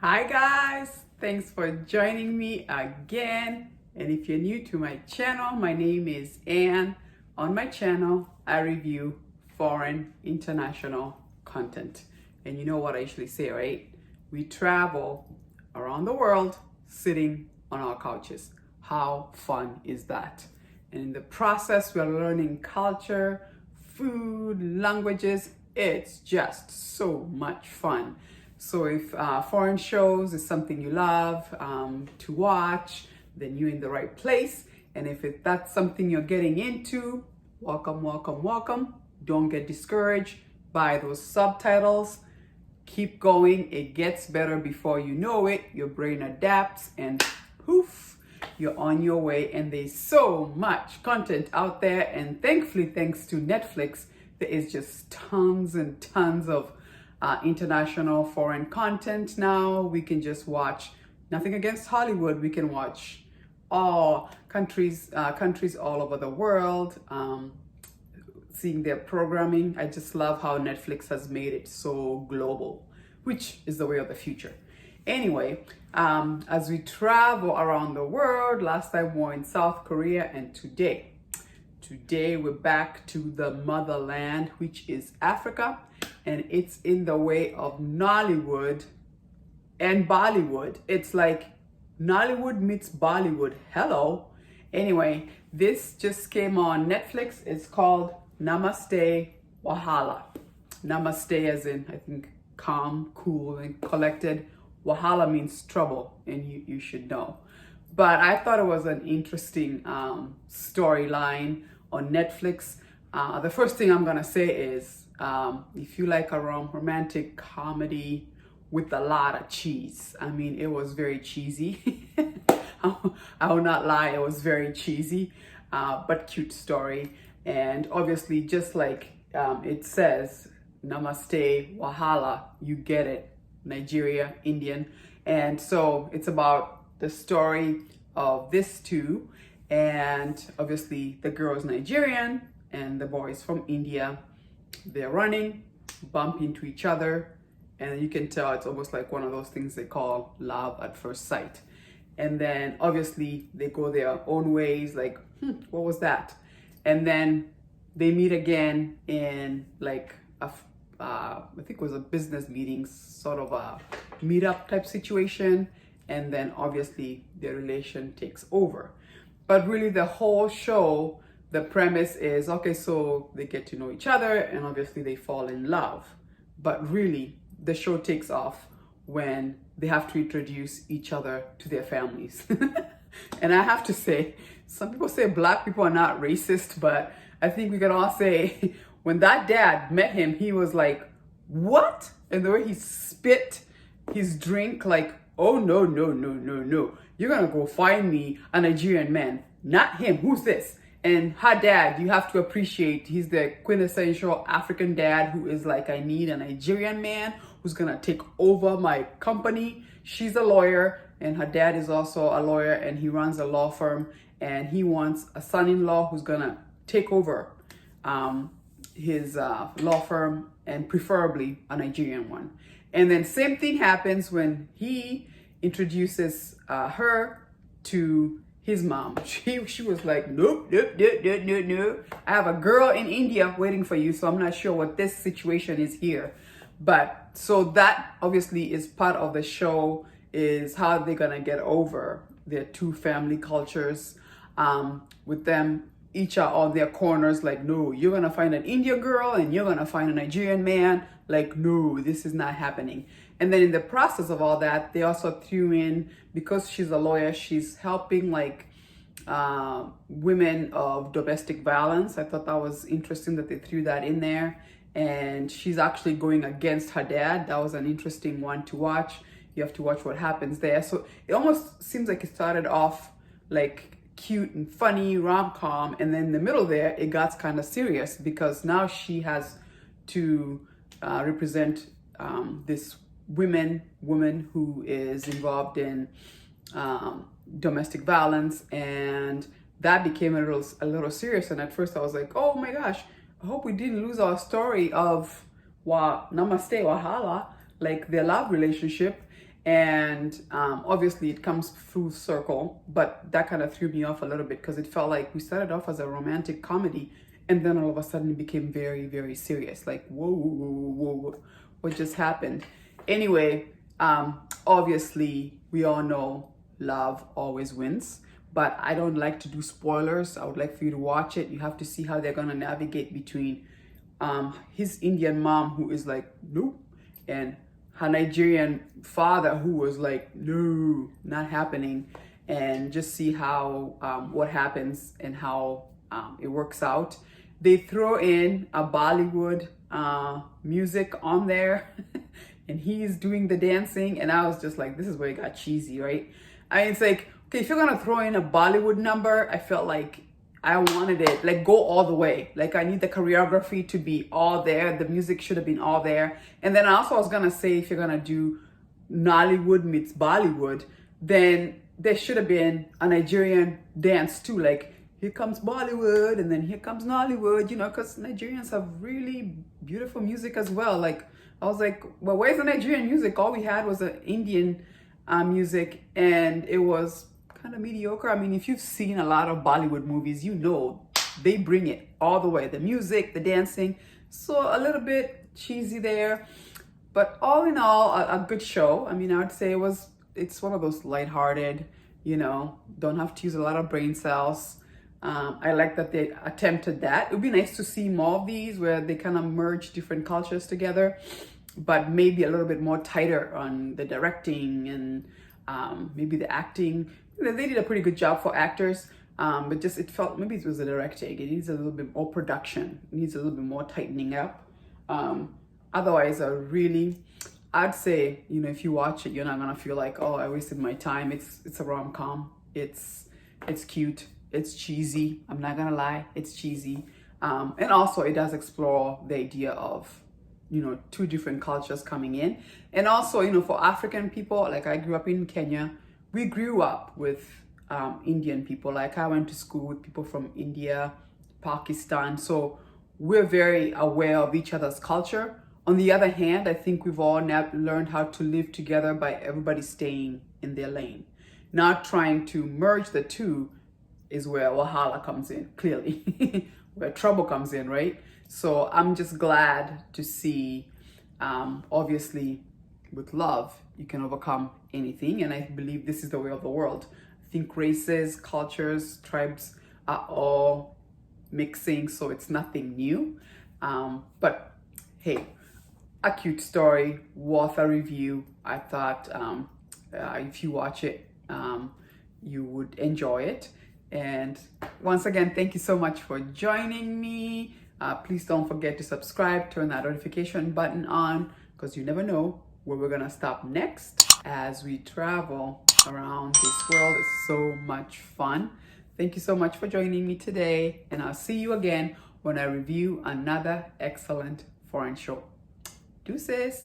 Hi guys, thanks for joining me again. And if you're new to my channel, my name is Anne. On my channel, I review foreign international content. And you know what I usually say, right? We travel around the world sitting on our couches. How fun is that? And in the process, we're learning culture, food, languages. It's just so much fun. So if foreign shows is something you love to watch, then you're in the right place. And if that's something you're getting into, welcome, welcome, welcome. Don't get discouraged by those subtitles. Keep going. It gets better before you know it. Your brain adapts and poof, you're on your way. And there's so much content out there. And thankfully, thanks to Netflix, there is just tons and tons of international foreign content now. We can just watch, nothing against Hollywood, we can watch all countries all over the world, seeing their programming. I just love how Netflix has made it so global, which is the way of the future. Anyway, as we travel around the world, last time we were in South Korea, and today we're back to the motherland, which is Africa. And it's in the way of Nollywood and Bollywood. It's like Nollywood meets Bollywood. Hello. Anyway, this just came on Netflix. It's called Namaste, WAHALA. Namaste as in, I think, calm, cool, and collected. WAHALA means trouble, and you should know. But I thought it was an interesting storyline on Netflix. The first thing I'm gonna say is, if you like a romantic comedy with a lot of cheese, I mean, it was very cheesy. I will not lie, it was very cheesy, but cute story. And obviously, just like it says, Namaste, WAHALA, you get it, Nigeria, Indian. And so it's about the story of this two. And obviously, the girl is Nigerian and the boy is from India. They're running, bump into each other, and you can tell it's almost like one of those things they call love at first sight. And then obviously they go their own ways, like, what was that? And then they meet again in like I think it was a business meeting, sort of a meetup type situation. And then obviously their relation takes over. But really the whole show, the premise is, okay, so they get to know each other and obviously they fall in love. But really, the show takes off when they have to introduce each other to their families. And I have to say, some people say black people are not racist, but I think we can all say, when that dad met him, he was like, what? And the way he spit his drink, like, oh, no, no, no, no, no. You're gonna go find me a Nigerian man, not him. Who's this? And her dad, you have to appreciate, he's the quintessential African dad who is like, I need a Nigerian man who's gonna take over my company. She's a lawyer, and her dad is also a lawyer, and he runs a law firm, and he wants a son-in-law who's gonna take over his law firm, and preferably a Nigerian one. And then same thing happens when he introduces her to his mom. She was like, nope, nope, nope, nope, nope, nope. I have a girl in India waiting for you, so I'm not sure what this situation is here. But so that obviously is part of the show, is how they're gonna get over their two family cultures, with them each are on their corners, like, no, you're gonna find an Indian girl and you're gonna find a Nigerian man. Like, no, this is not happening. And then in the process of all that, they also threw in, because she's a lawyer, she's helping like women of domestic violence. I thought that was interesting that they threw that in there. And she's actually going against her dad. That was an interesting one to watch. You have to watch what happens there. So it almost seems like it started off like cute and funny, rom-com, and then in the middle there, it got kind of serious, because now she has to represent this woman who is involved in domestic violence, and that became a little serious. And at first I was like, oh my gosh, I hope we didn't lose our story of Namaste, WAHALA, like their love relationship. And obviously it comes full circle, but that kind of threw me off a little bit because it felt like we started off as a romantic comedy and then all of a sudden it became very, very serious. Like, whoa, whoa, whoa, whoa, what just happened? Anyway, obviously we all know love always wins, but I don't like to do spoilers. I would like for you to watch it. You have to see how they're gonna navigate between his Indian mom, who is like, nope, and her Nigerian father, who was like, no, not happening, and just see how what happens and how it works out. They throw in a Bollywood music on there and he's doing the dancing, and I was just like, this is where it got cheesy, right? I mean, it's like, okay, if you're gonna throw in a Bollywood number, I felt like I wanted it, like, go all the way. Like, I need the choreography to be all there. The music should have been all there. And then also I was gonna say, if you're gonna do Nollywood meets Bollywood, then there should have been a Nigerian dance too. Like, here comes Bollywood and then here comes Nollywood, you know, because Nigerians have really beautiful music as well. Like, I was like, well, where's the Nigerian music? All we had was an Indian music, and it was kind of mediocre. I mean, if you've seen a lot of Bollywood movies, you know they bring it all the way. The music, the dancing, so a little bit cheesy there. But all in all, a good show. I mean, I would say it's one of those lighthearted, you know, don't have to use a lot of brain cells. I like that they attempted that. It would be nice to see more of these where they kind of merge different cultures together, but maybe a little bit more tighter on the directing and maybe the acting. They did a pretty good job for actors, but just it felt maybe it was the directing. It needs a little bit more production. It needs a little bit more tightening up. Otherwise, I'd say, you know, if you watch it, you're not gonna feel like, oh, I wasted my time. It's a rom-com. It's cute. It's cheesy. I'm not gonna lie. It's cheesy. And also it does explore the idea of, you know, two different cultures coming in. And also, you know, for African people, like I grew up in Kenya, we grew up with Indian people. Like I went to school with people from India, Pakistan. So we're very aware of each other's culture. On the other hand, I think we've all learned how to live together by everybody staying in their lane. Not trying to merge the two is where Wahala comes in, clearly, where trouble comes in, right? So I'm just glad to see, obviously, with love, you can overcome anything. And I believe this is the way of the world. I think races, cultures, tribes are all mixing, so it's nothing new. But hey, a cute story, worth a review. I thought if you watch it, you would enjoy it. And once again, thank you so much for joining me. Please don't forget to subscribe, turn that notification button on, because you never know where we're gonna stop next as we travel around this world. It's so much fun. Thank you so much for joining me today, and I'll see you again when I review another excellent foreign show. Deuces.